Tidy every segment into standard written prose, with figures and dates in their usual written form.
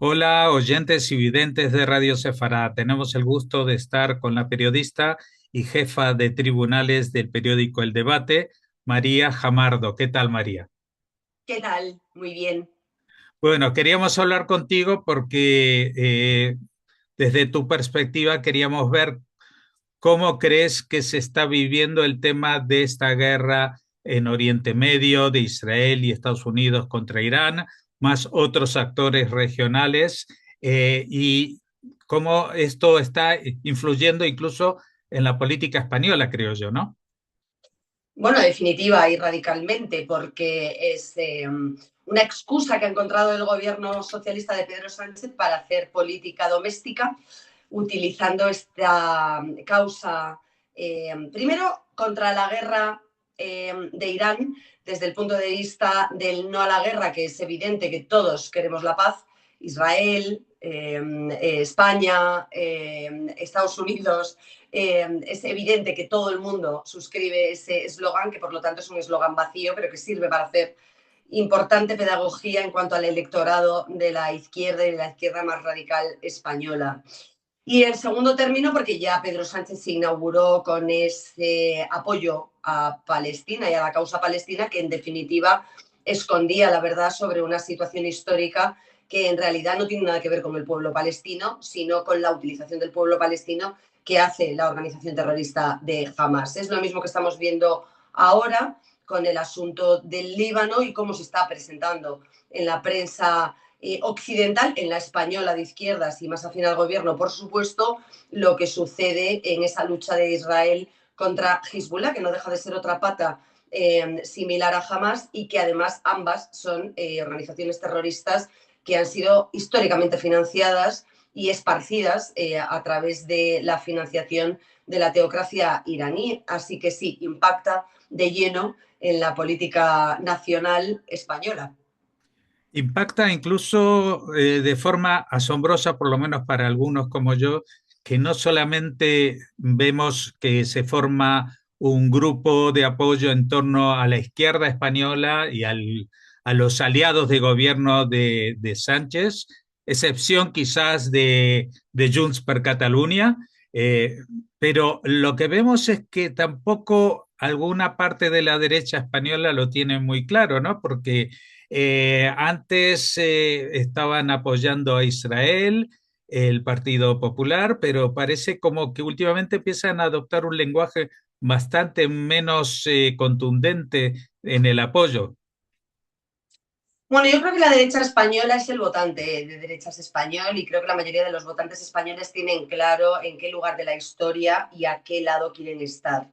Hola, oyentes y videntes de Radio Sefará. Tenemos el gusto de estar con la periodista y jefa de tribunales del periódico El Debate, María Jamardo. ¿Qué tal, María? ¿Qué tal? Muy bien. Bueno, queríamos hablar contigo porque desde tu perspectiva queríamos ver cómo crees que se está viviendo el tema de esta guerra en Oriente Medio, de Israel y Estados Unidos contra Irán, más otros actores regionales, y cómo esto está influyendo incluso en la política española, creo yo, ¿no? Bueno, definitiva y radicalmente, porque es una excusa que ha encontrado el gobierno socialista de Pedro Sánchez para hacer política doméstica, utilizando esta causa, primero, contra la guerra de Irán, desde el punto de vista del no a la guerra, que es evidente que todos queremos la paz, Israel, España, Estados Unidos. Es evidente que todo el mundo suscribe ese eslogan, que por lo tanto es un eslogan vacío, pero que sirve para hacer importante pedagogía en cuanto al electorado de la izquierda y de la izquierda más radical española. Y en segundo término, porque ya Pedro Sánchez se inauguró con ese apoyo a Palestina y a la causa palestina, que en definitiva escondía la verdad sobre una situación histórica que en realidad no tiene nada que ver con el pueblo palestino, sino con la utilización del pueblo palestino que hace la organización terrorista de Hamas. Es lo mismo que estamos viendo ahora con el asunto del Líbano y cómo se está presentando en la prensa occidental, en la española de izquierdas y más afín al gobierno, por supuesto, lo que sucede en esa lucha de Israel contra Hezbollah, que no deja de ser otra pata similar a Hamas y que además ambas son organizaciones terroristas que han sido históricamente financiadas y esparcidas a través de la financiación de la teocracia iraní. Así que sí, impacta de lleno en la política nacional española. Impacta incluso de forma asombrosa, por lo menos para algunos como yo, que no solamente vemos que se forma un grupo de apoyo en torno a la izquierda española y a los aliados de gobierno de Sánchez, excepción quizás de Junts per Catalunya, eh, pero lo que vemos es que tampoco alguna parte de la derecha española lo tiene muy claro, ¿no? Porque antes estaban apoyando a Israel, el Partido Popular, pero parece como que últimamente empiezan a adoptar un lenguaje bastante menos contundente en el apoyo. Bueno, yo creo que la derecha española es el votante de derechas español y creo que la mayoría de los votantes españoles tienen claro en qué lugar de la historia y a qué lado quieren estar.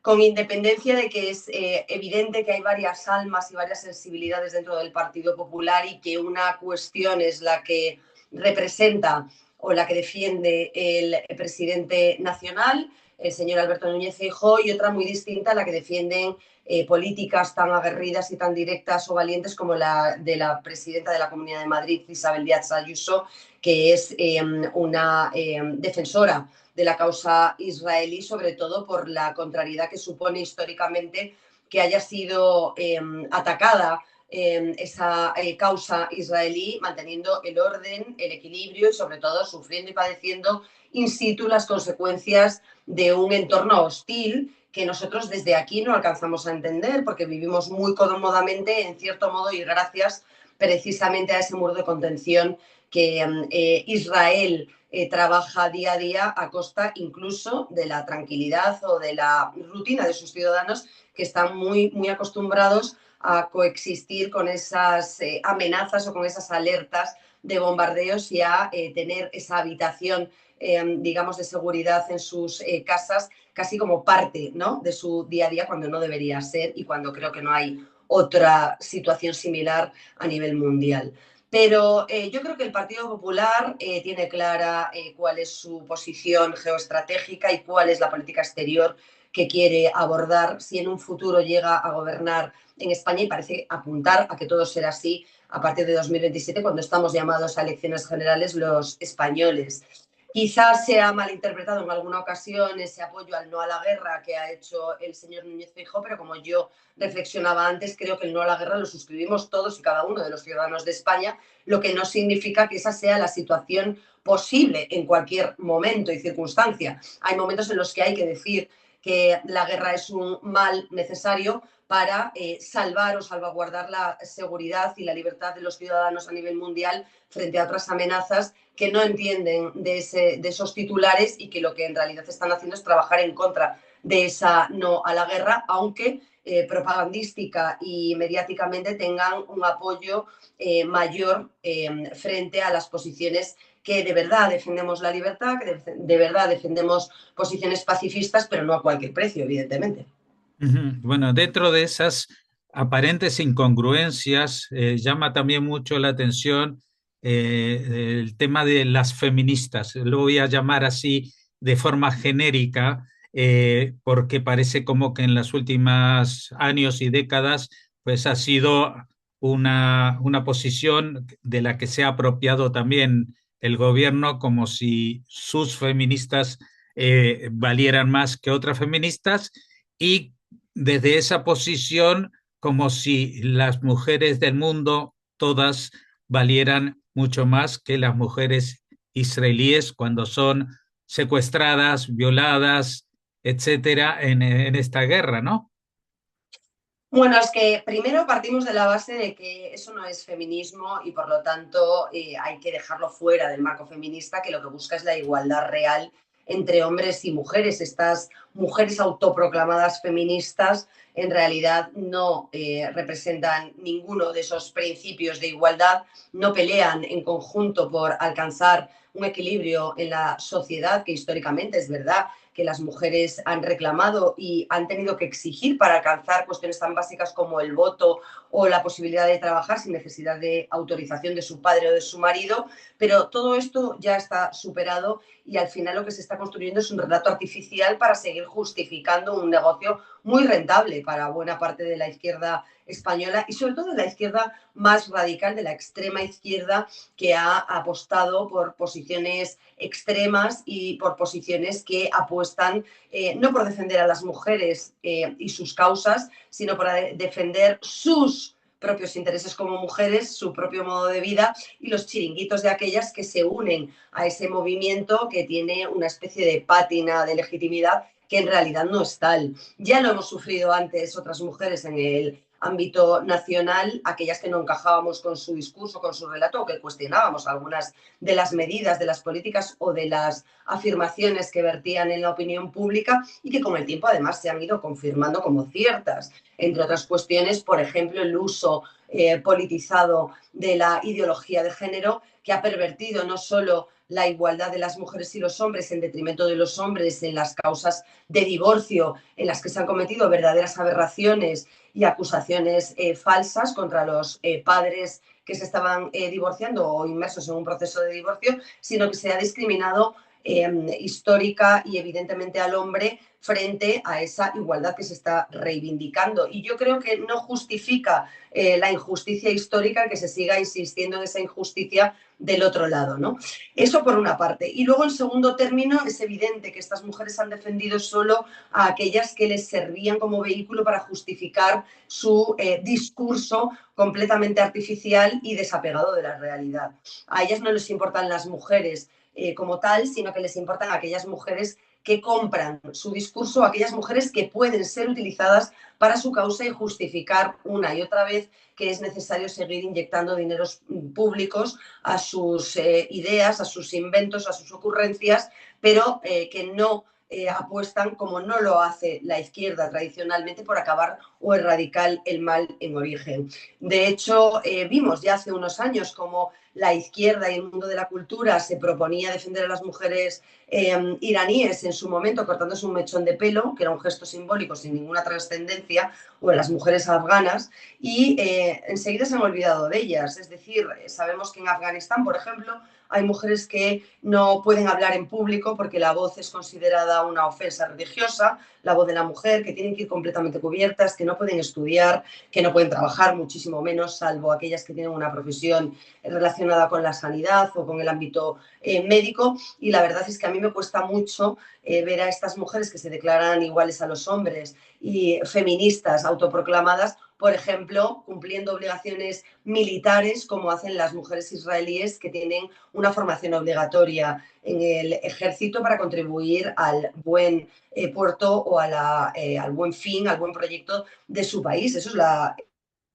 Con independencia de que es evidente que hay varias almas y varias sensibilidades dentro del Partido Popular y que una cuestión es la que representa o la que defiende el presidente nacional, el señor Alberto Núñez Feijóo, y otra muy distinta la que defienden políticas tan aguerridas y tan directas o valientes como la de la presidenta de la Comunidad de Madrid, Isabel Díaz Ayuso, que es una defensora de la causa israelí, sobre todo por la contrariedad que supone históricamente que haya sido atacada esa causa israelí, manteniendo el orden, el equilibrio y sobre todo sufriendo y padeciendo in situ las consecuencias de un entorno hostil que nosotros desde aquí no alcanzamos a entender porque vivimos muy cómodamente, en cierto modo, y gracias precisamente a ese muro de contención que Israel trabaja día a día a costa incluso de la tranquilidad o de la rutina de sus ciudadanos que están muy, muy acostumbrados a coexistir con esas amenazas o con esas alertas de bombardeos y a tener esa habitación, digamos, de seguridad en sus casas casi como parte, ¿no?, de su día a día cuando no debería ser y cuando creo que no hay otra situación similar a nivel mundial. Pero yo creo que el Partido Popular tiene clara cuál es su posición geoestratégica y cuál es la política exterior que quiere abordar si en un futuro llega a gobernar en España y parece apuntar a que todo será así a partir de 2027 cuando estamos llamados a elecciones generales los españoles. Quizás se ha malinterpretado en alguna ocasión ese apoyo al no a la guerra que ha hecho el señor Núñez Feijóo, pero como yo reflexionaba antes, creo que el no a la guerra lo suscribimos todos y cada uno de los ciudadanos de España, lo que no significa que esa sea la situación posible en cualquier momento y circunstancia. Hay momentos en los que hay que decir que la guerra es un mal necesario para salvar o salvaguardar la seguridad y la libertad de los ciudadanos a nivel mundial frente a otras amenazas que no entienden de esos titulares y que lo que en realidad están haciendo es trabajar en contra de esa no a la guerra, aunque propagandística y mediáticamente tengan un apoyo mayor frente a las posiciones que de verdad defendemos la libertad, que de verdad defendemos posiciones pacifistas, pero no a cualquier precio, evidentemente. Ujú. Bueno, dentro de esas aparentes incongruencias, llama también mucho la atención el tema de las feministas. Lo voy a llamar así de forma genérica, porque parece como que en los últimos años y décadas, pues ha sido una posición de la que se ha apropiado también el gobierno, como si sus feministas valieran más que otras feministas. Y desde esa posición como si las mujeres del mundo todas valieran mucho más que las mujeres israelíes cuando son secuestradas, violadas, etcétera, en esta guerra, ¿no? Bueno, es que primero partimos de la base de que eso no es feminismo y por lo tanto hay que dejarlo fuera del marco feminista, que lo que busca es la igualdad real entre hombres y mujeres. Estas mujeres autoproclamadas feministas en realidad no representan ninguno de esos principios de igualdad, no pelean en conjunto por alcanzar un equilibrio en la sociedad, que históricamente es verdad que las mujeres han reclamado y han tenido que exigir para alcanzar cuestiones tan básicas como el voto o la posibilidad de trabajar sin necesidad de autorización de su padre o de su marido, pero todo esto ya está superado y al final lo que se está construyendo es un relato artificial para seguir justificando un negocio muy rentable para buena parte de la izquierda española y sobre todo de la izquierda más radical, de la extrema izquierda que ha apostado por posiciones extremas y por posiciones que apuestan no por defender a las mujeres y sus causas, sino por defender sus propios intereses como mujeres, su propio modo de vida y los chiringuitos de aquellas que se unen a ese movimiento que tiene una especie de pátina de legitimidad que en realidad no es tal. Ya lo hemos sufrido antes otras mujeres en el ámbito nacional, aquellas que no encajábamos con su discurso, con su relato, o que cuestionábamos algunas de las medidas, de las políticas o de las afirmaciones que vertían en la opinión pública y que con el tiempo además se han ido confirmando como ciertas. Entre otras cuestiones, por ejemplo, el uso politizado de la ideología de género que ha pervertido no solo la igualdad de las mujeres y los hombres en detrimento de los hombres en las causas de divorcio en las que se han cometido verdaderas aberraciones y acusaciones falsas contra los padres que se estaban divorciando o inmersos en un proceso de divorcio, sino que se ha discriminado histórica y evidentemente al hombre frente a esa igualdad que se está reivindicando. Y yo creo que no justifica la injusticia histórica que se siga insistiendo en esa injusticia del otro lado, ¿no? Eso por una parte. Y luego, en segundo término, es evidente que estas mujeres han defendido solo a aquellas que les servían como vehículo para justificar su discurso completamente artificial y desapegado de la realidad. A ellas no les importan las mujeres como tal, sino que les importan aquellas mujeres que compran su discurso, aquellas mujeres que pueden ser utilizadas para su causa y justificar una y otra vez que es necesario seguir inyectando dineros públicos a sus ideas, a sus inventos, a sus ocurrencias, pero que no apuestan, como no lo hace la izquierda tradicionalmente, por acabar o erradicar el mal en origen. De hecho, vimos ya hace unos años cómo la izquierda y el mundo de la cultura se proponía defender a las mujeres iraníes en su momento cortándose un mechón de pelo, que era un gesto simbólico sin ninguna trascendencia, o en las mujeres afganas, y enseguida se han olvidado de ellas. Es decir, sabemos que en Afganistán, por ejemplo, hay mujeres que no pueden hablar en público porque la voz es considerada una ofensa religiosa, la voz de la mujer, que tienen que ir completamente cubiertas, que no no pueden estudiar, que no pueden trabajar, muchísimo menos, salvo aquellas que tienen una profesión relacionada con la sanidad o con el ámbito médico. Y la verdad es que a mí me cuesta mucho ver a estas mujeres que se declaran iguales a los hombres y feministas autoproclamadas, por ejemplo, cumpliendo obligaciones militares como hacen las mujeres israelíes que tienen una formación obligatoria en el ejército para contribuir al buen puerto o al buen fin, al buen proyecto de su país. Eso es la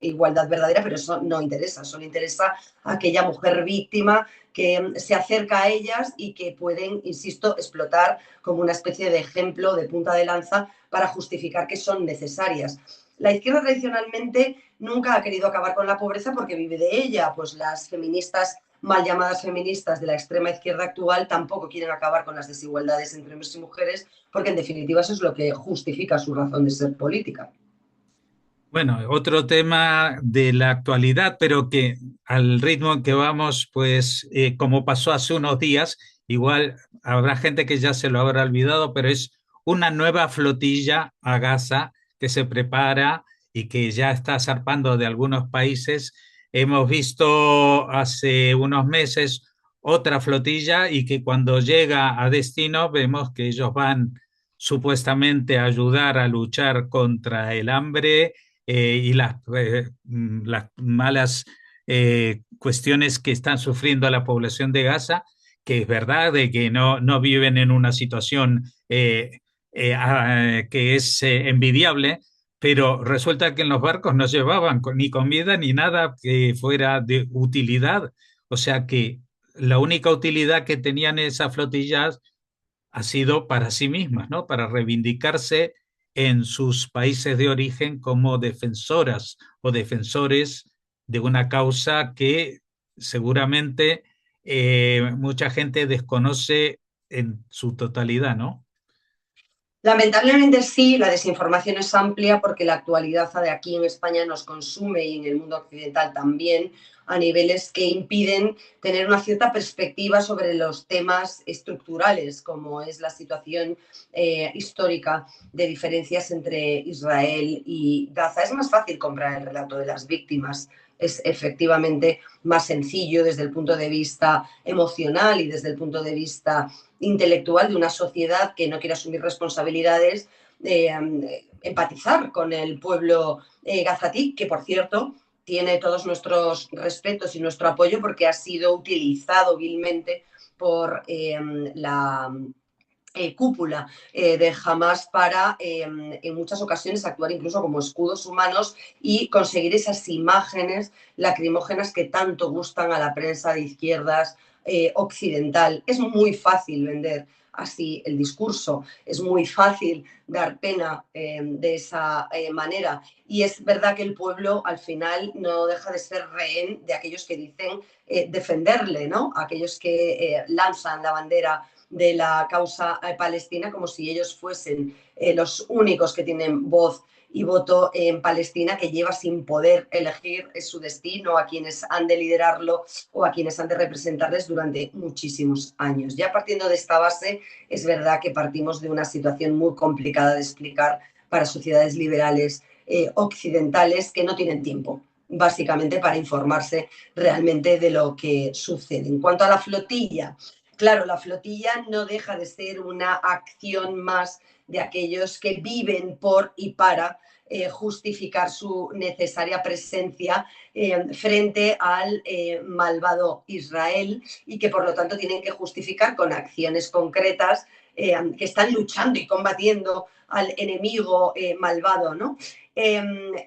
igualdad verdadera, pero eso no interesa, solo interesa a aquella mujer víctima que se acerca a ellas y que pueden, insisto, explotar como una especie de ejemplo de punta de lanza para justificar que son necesarias. La izquierda tradicionalmente nunca ha querido acabar con la pobreza porque vive de ella, pues las feministas, mal llamadas feministas de la extrema izquierda actual, tampoco quieren acabar con las desigualdades entre hombres y mujeres, porque en definitiva eso es lo que justifica su razón de ser política. Bueno, otro tema de la actualidad, pero que al ritmo en que vamos, pues como pasó hace unos días, igual habrá gente que ya se lo habrá olvidado, pero es una nueva flotilla a Gaza que se prepara y que ya está zarpando de algunos países. Hemos visto hace unos meses otra flotilla y que cuando llega a destino vemos que ellos van supuestamente a ayudar a luchar contra el hambre y las malas cuestiones que están sufriendo la población de Gaza, que es verdad de que no viven en una situación que es envidiable, pero resulta que en los barcos no llevaban ni comida ni nada que fuera de utilidad. O sea que la única utilidad que tenían esas flotillas ha sido para sí mismas, ¿no? Para reivindicarse en sus países de origen como defensoras o defensores de una causa que seguramente mucha gente desconoce en su totalidad, ¿no? Lamentablemente sí, la desinformación es amplia porque la actualidad de aquí en España nos consume y en el mundo occidental también a niveles que impiden tener una cierta perspectiva sobre los temas estructurales, como es la situación histórica de diferencias entre Israel y Gaza. Es más fácil comprar el relato de las víctimas, es efectivamente más sencillo desde el punto de vista emocional y desde el punto de vista intelectual de una sociedad que no quiere asumir responsabilidades, empatizar con el pueblo gazatí, que por cierto tiene todos nuestros respetos y nuestro apoyo porque ha sido utilizado vilmente por la cúpula de Hamas para en muchas ocasiones actuar incluso como escudos humanos y conseguir esas imágenes lacrimógenas que tanto gustan a la prensa de izquierdas occidental. Es muy fácil vender así el discurso, es muy fácil dar pena de esa manera y es verdad que el pueblo al final no deja de ser rehén de aquellos que dicen defenderle, ¿no? Aquellos que lanzan la bandera de la causa palestina como si ellos fuesen los únicos que tienen voz y voto en Palestina, que lleva sin poder elegir su destino a quienes han de liderarlo o a quienes han de representarles durante muchísimos años. Ya partiendo de esta base, es verdad que partimos de una situación muy complicada de explicar para sociedades liberales occidentales que no tienen tiempo básicamente para informarse realmente de lo que sucede. En cuanto a la flotilla, claro, la flotilla no deja de ser una acción más de aquellos que viven por y para justificar su necesaria presencia frente al malvado Israel y que por lo tanto tienen que justificar con acciones concretas que están luchando y combatiendo al enemigo malvado, ¿no?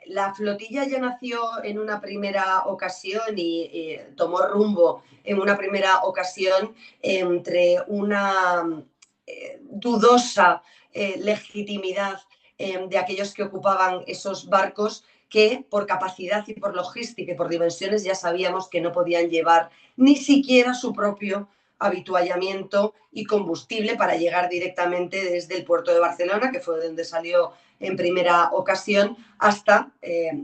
La flotilla ya nació en una primera ocasión y tomó rumbo en una primera ocasión entre una dudosa legitimidad de aquellos que ocupaban esos barcos que por capacidad y por logística y por dimensiones ya sabíamos que no podían llevar ni siquiera su propio habituallamiento y combustible para llegar directamente desde el puerto de Barcelona, que fue donde salió en primera ocasión, hasta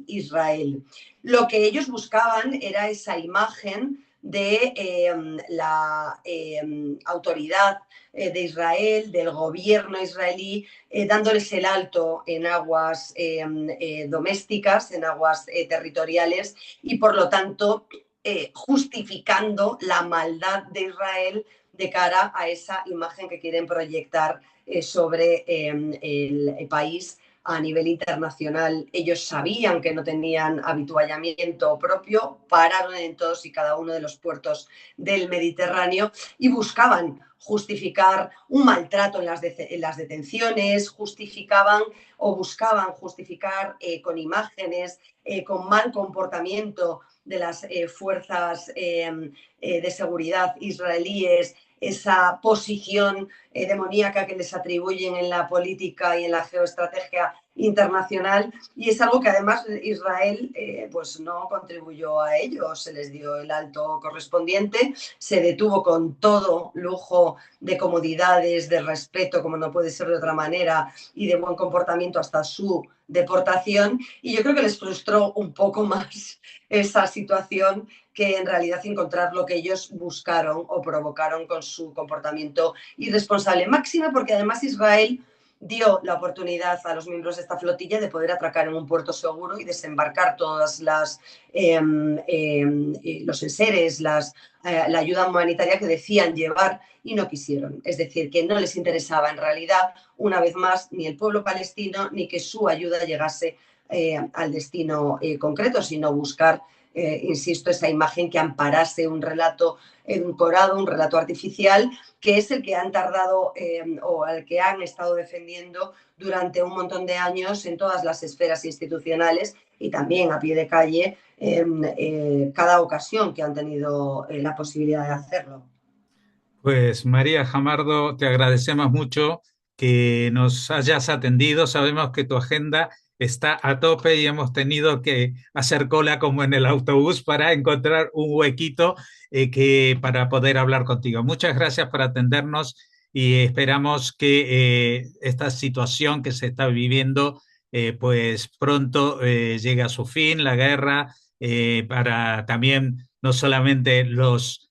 Israel. Lo que ellos buscaban era esa imagen de la autoridad de Israel, del gobierno israelí, dándoles el alto en aguas domésticas, en aguas territoriales, y por lo tanto justificando la maldad de Israel de cara a esa imagen que quieren proyectar sobre el país a nivel internacional. Ellos sabían que no tenían habituallamiento propio, pararon en todos y cada uno de los puertos del Mediterráneo y buscaban justificar un maltrato en las detenciones, justificaban o buscaban justificar con imágenes, con mal comportamiento de las fuerzas de seguridad israelíes, esa posición demoníaca que les atribuyen en la política y en la geoestrategia internacional, y es algo que además Israel pues no contribuyó a ello, se les dio el alto correspondiente, se detuvo con todo lujo de comodidades, de respeto, como no puede ser de otra manera, y de buen comportamiento hasta su deportación, y yo creo que les frustró un poco más esa situación que en realidad encontrar lo que ellos buscaron o provocaron con su comportamiento irresponsable. Máxima porque además Israel dio la oportunidad a los miembros de esta flotilla de poder atracar en un puerto seguro y desembarcar todas los enseres, la ayuda humanitaria que decían llevar y no quisieron. Es decir, que no les interesaba en realidad, una vez más, ni el pueblo palestino ni que su ayuda llegase al destino concreto, sino buscar insisto, esa imagen que amparase un relato edulcorado, un relato artificial, que es el que han tardado o al que han estado defendiendo durante un montón de años en todas las esferas institucionales y también a pie de calle en cada ocasión que han tenido la posibilidad de hacerlo. Pues María Jamardo, te agradecemos mucho que nos hayas atendido. Sabemos que tu agenda está a tope y hemos tenido que hacer cola como en el autobús para encontrar un huequito para poder hablar contigo. Muchas gracias por atendernos y esperamos que esta situación que se está viviendo pues pronto llegue a su fin, la guerra, para también no solamente los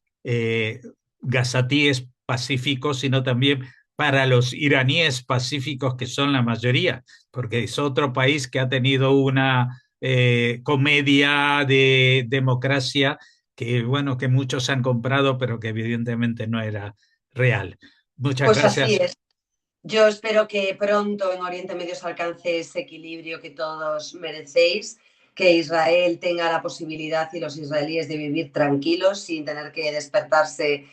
gazatíes pacíficos, sino también para los iraníes pacíficos, que son la mayoría, porque es otro país que ha tenido una comedia de democracia que, bueno, que muchos han comprado, pero que evidentemente no era real. Muchas Pues así gracias. es. Yo espero que pronto en Oriente Medio se alcance ese equilibrio que todos merecéis, que Israel tenga la posibilidad y los israelíes de vivir tranquilos sin tener que despertarse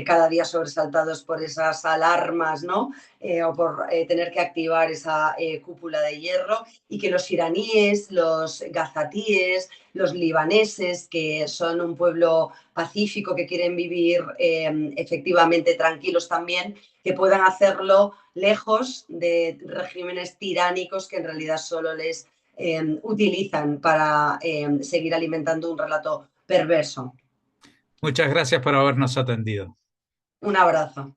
cada día sobresaltados por esas alarmas, ¿no? O por tener que activar esa cúpula de hierro, y que los iraníes, los gazatíes, los libaneses, que son un pueblo pacífico que quieren vivir efectivamente tranquilos también, que puedan hacerlo lejos de regímenes tiránicos que en realidad solo les utilizan para seguir alimentando un relato perverso. Muchas gracias por habernos atendido. Un abrazo.